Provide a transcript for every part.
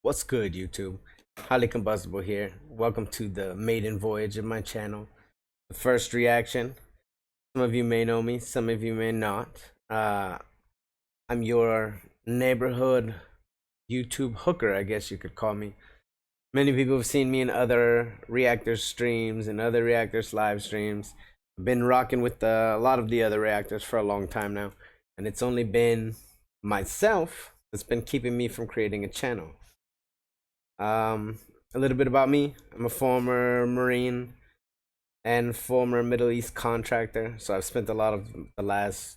What's good, YouTube? Highly Combustible here. Welcome to the maiden voyage of my channel. The first reaction. Some of you may know me, some of you may not. I'm your neighborhood YouTube hooker, I guess you could call me. Many people have seen me in other reactors streams and other reactors live streams. I've been rocking with a lot of the other reactors for a long time now, and it's only been myself that's been keeping me from creating a channel. A little bit about me. I'm a former Marine and former Middle East contractor. So I've spent a lot of the last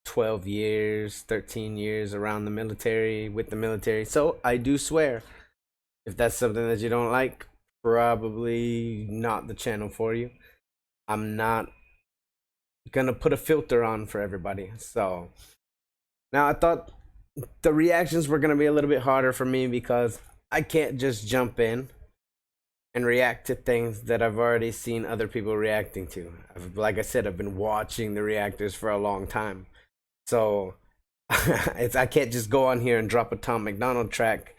12 years, 13 years around the military, with the military. So I do swear. If that's something that you don't like, probably not the channel for you. I'm not gonna put a filter on for everybody. So now I thought the reactions were gonna be a little bit harder for me because I can't just jump in and react to things that I've already seen other people reacting to. Like I said, I've been watching the reactors for a long time. So I can't just go on here and drop a Tom McDonald track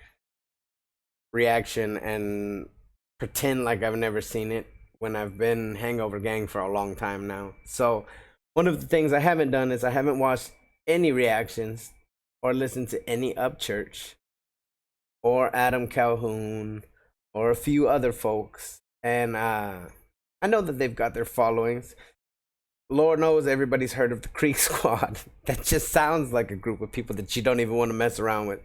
reaction and pretend like I've never seen it when I've been Hangover Gang for a long time now. So one of the things I haven't done is I haven't watched any reactions or listened to any Upchurch or Adam Calhoun or a few other folks. And I know that they've got their followings. Lord knows everybody's heard of the Creek Squad. That just sounds like a group of people that you don't even want to mess around with.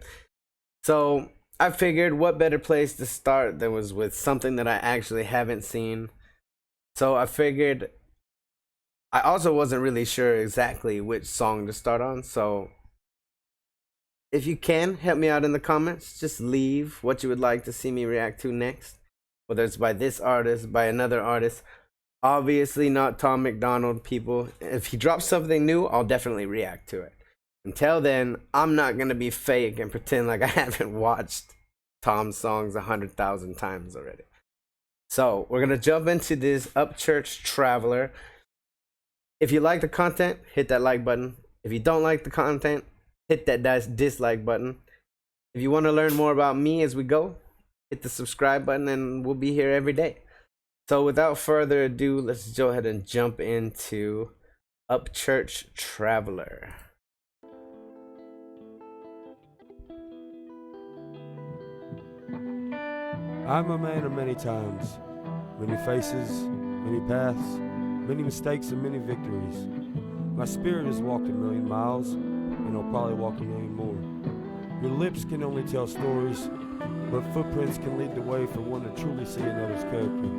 So I figured what better place to start than was with something that I actually haven't seen. So I figured I also wasn't really sure exactly which song to start on. So if you can, help me out in the comments. Just leave what you would like to see me react to next. Whether it's by this artist, by another artist. Obviously not Tom McDonald, people. If he drops something new, I'll definitely react to it. Until then, I'm not going to be fake and pretend like I haven't watched Tom's songs 100,000 times already. So we're going to jump into this Upchurch Traveler. If you like the content, hit that like button. If you don't like the content, hit that dislike button. If you want to learn more about me as we go, hit the subscribe button and we'll be here every day. So without further ado, let's go ahead and jump into Upchurch Traveler. I'm a man of many times, many faces, many paths, many mistakes and many victories. My spirit has walked 1,000,000 miles, and I'll probably walk 1,000,000 more. Your lips can only tell stories, but footprints can lead the way for one to truly see another's character.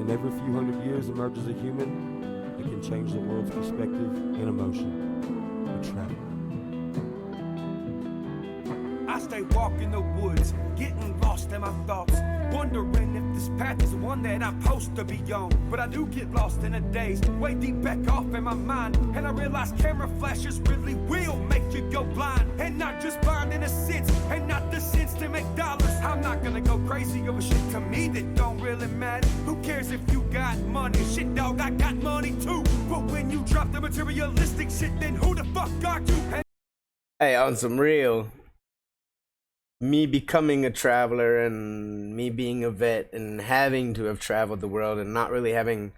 And every few hundred years emerges a human that can change the world's perspective and emotion. A traveler. I stay walking the woods, getting lost in my thoughts, wondering if this path is the one that I'm supposed to be on. But I do get lost in a daze, way deep back off in my mind, and I realize camera flashes really will make you go blind. And not just blind in a sense, and not the sense to make dollars. I'm not gonna go crazy over shit to me that don't really matter. Who cares if you got money? Shit, dog, I got money too. But when you drop the materialistic shit, then who the fuck are you? Hey, on some real, me becoming a traveler and me being a vet and having to have traveled the world and not really having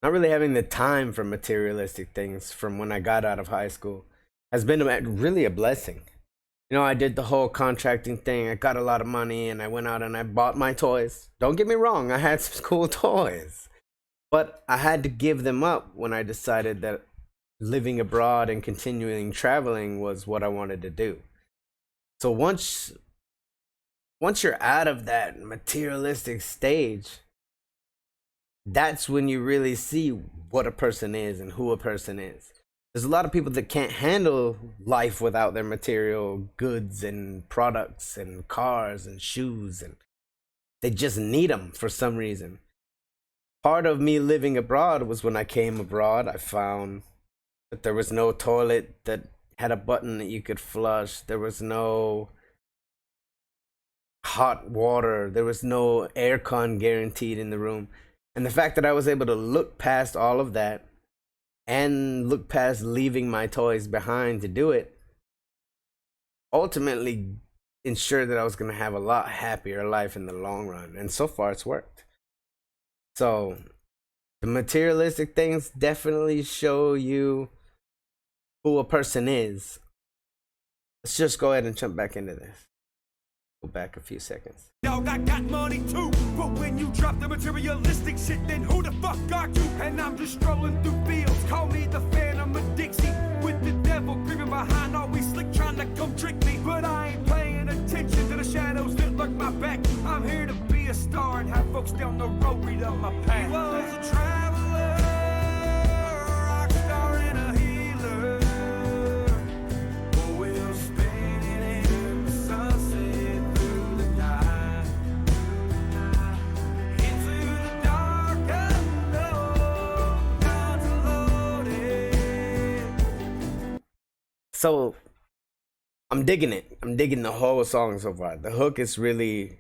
the time for materialistic things from when I got out of high school has been really a blessing. You know, I did the whole contracting thing. I got a lot of money and I went out and I bought my toys. Don't get me wrong, I had some cool toys. But I had to give them up when I decided that living abroad and continuing traveling was what I wanted to do. So once you're out of that materialistic stage, that's when you really see what a person is and who a person is. There's a lot of people that can't handle life without their material goods and products and cars and shoes, and they just need them for some reason. Part of me living abroad was when I came abroad, I found that there was no toilet that had a button that you could flush. There was no hot water. There was no aircon guaranteed in the room. And the fact that I was able to look past all of that and look past leaving my toys behind to do it ultimately ensure that I was going to have a lot happier life in the long run. And so far, it's worked. So, the materialistic things definitely show you who a person is. Let's just go ahead and jump back into this. Go back a few seconds. Dog, I got money too, but when you drop the materialistic shit, then who the fuck are you? And I'm just strolling through fields, call me the Phantom of Dixie, with the devil creeping behind, always slick trying to come trick me. But I ain't paying attention to the shadows that lurk my back. I'm here to be a star and have folks down the road read up my path. He was a traveler, rock star and a healer. Oh, we'll spin it in the sunset through the night, into the dark unknown, guns loaded. So, I'm digging it. I'm digging the whole song so far. The hook is really,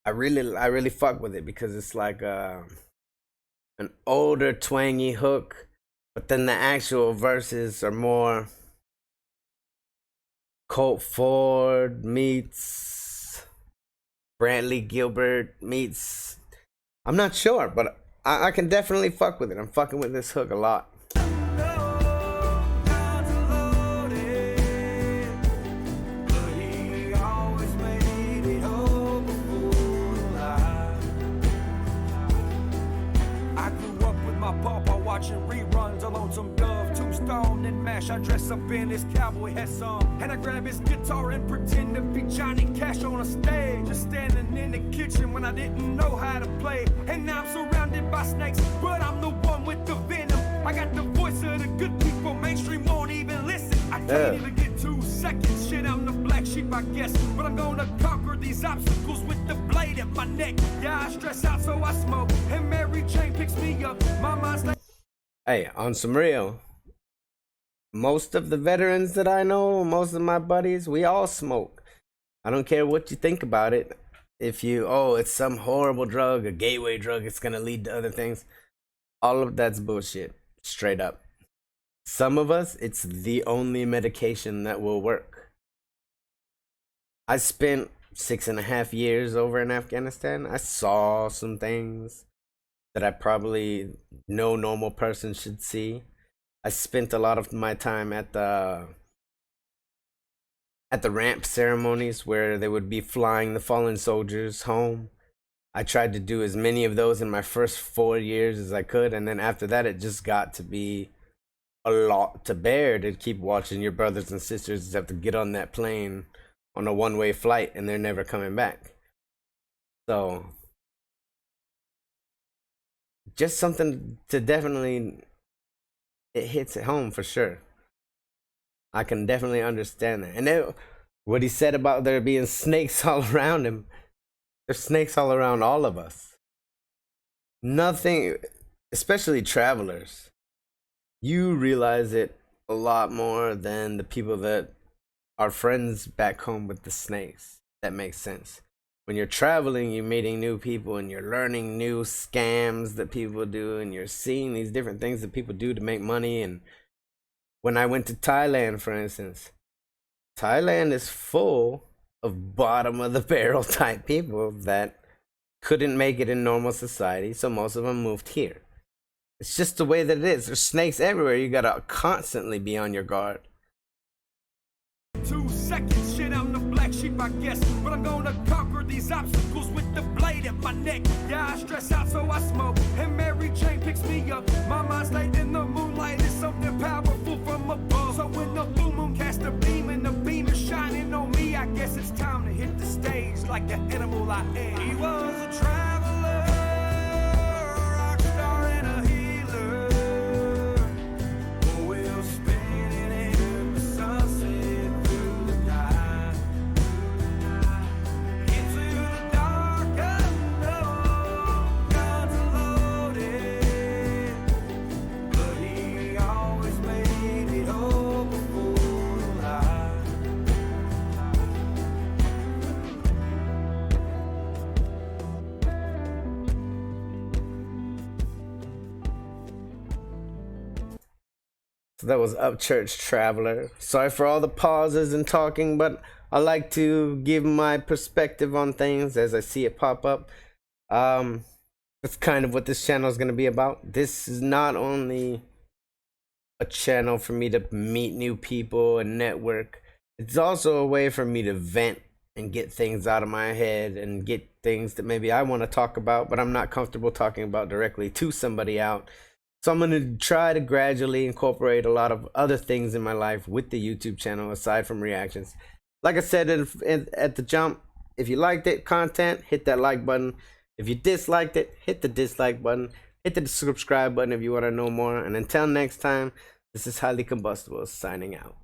I really fuck with it because it's like an older twangy hook, but then the actual verses are more Colt Ford meets Brantley Gilbert meets, I'm not sure, but I can definitely fuck with it. I'm fucking with this hook a lot. Watching reruns of Lonesome Dove, Tombstone, and MASH. I dress up in his cowboy hat song, and I grab his guitar and pretend to be Johnny Cash on a stage. Just standing in the kitchen when I didn't know how to play. And now I'm surrounded by snakes, but I'm the one with the venom. I got the voice of the good people, mainstream won't even listen. I can't even get 2 seconds, shit, I'm the black sheep, I guess. But I'm gonna conquer these obstacles with the blade at my neck. Yeah, I stress out, so I smoke, and Mary Jane picks me up. My mind's like, hey, on some real, most of the veterans that I know, most of my buddies, we all smoke. I don't care what you think about it. If it's some horrible drug, a gateway drug, it's gonna lead to other things. All of that's bullshit, straight up. Some of us, it's the only medication that will work. I spent 6.5 years over in Afghanistan. I saw some things that I probably no normal person should see. I spent a lot of my time at the ramp ceremonies where they would be flying the fallen soldiers home. I tried to do as many of those in my first 4 years as I could, and then after that it just got to be a lot to bear to keep watching your brothers and sisters have to get on that plane on a one-way flight and they're never coming back. So just something to definitely, it hits at home for sure. I can definitely understand that. And what he said about there being snakes all around him, there's snakes all around all of us. Nothing, especially travelers, you realize it a lot more than the people that are friends back home with the snakes. That makes sense. When you're traveling, you're meeting new people and you're learning new scams that people do and you're seeing these different things that people do to make money. And when I went to Thailand, for instance, Thailand is full of bottom of the barrel type people that couldn't make it in normal society, so most of them moved here. It's just the way that it is. There's snakes everywhere. You gotta constantly be on your guard. 2 seconds, shit, I'm the black sheep, I guess. But I'm gonna conquer these obstacles with the blade at my neck. Yeah, I stress out, so I smoke, and Mary Jane picks me up. My mind's laid in the moonlight, it's something powerful from above. So when the full moon casts a beam and the beam is shining on me, I guess it's time to hit the stage like the animal I am. He was a traveler, rock star and a healer. Oh, we'll spin it in the sunset through the night, into the dark unknown, guns loaded. But he always made it all before the light. So that was Upchurch Traveler. Sorry for all the pauses and talking, but I like to give my perspective on things as I see it pop up. That's kind of what this channel is going to be about. This is not only a channel for me to meet new people and network, it's also a way for me to vent and get things out of my head and get things that maybe I want to talk about, but I'm not comfortable talking about directly to somebody out. So I'm going to try to gradually incorporate a lot of other things in my life with the YouTube channel aside from reactions. Like I said at the jump, if you liked it, content, hit that like button. If you disliked it, hit the dislike button. Hit the subscribe button if you want to know more. And until next time, this is Highly Combustible signing out.